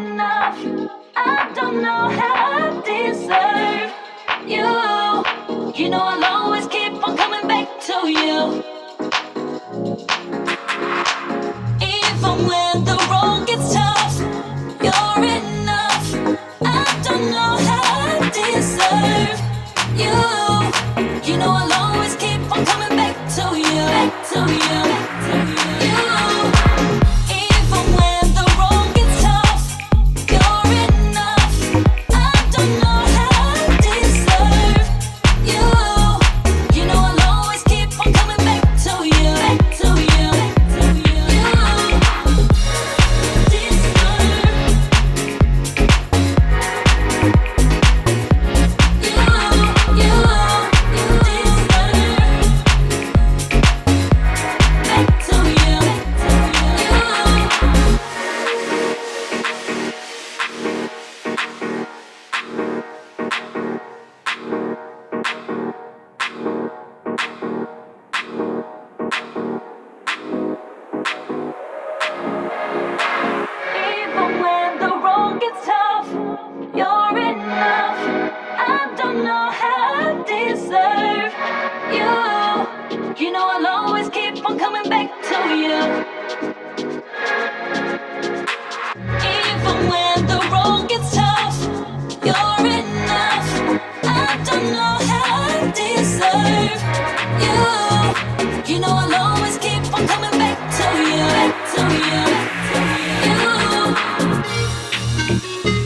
enough. I don't know how I deserve you. You know I'll always keep on coming back to you. Even when the road gets tough, you're enough. I don't know how I deserve you. You know I'll always keep on coming back to you. Back to you. Back to you. Even when the road gets tough, you're enough. I don't know how I deserve you. You know I'll always keep on coming back to you. Back to you. Back to you. Even when the road gets tough, you're enough. I don't know how I deserve you. You know I'll always keep on coming back to you. Even when the road gets tough, you're enough. I don't know how I deserve you. You know I'll always keep on coming back to you. Back to you. Back to you.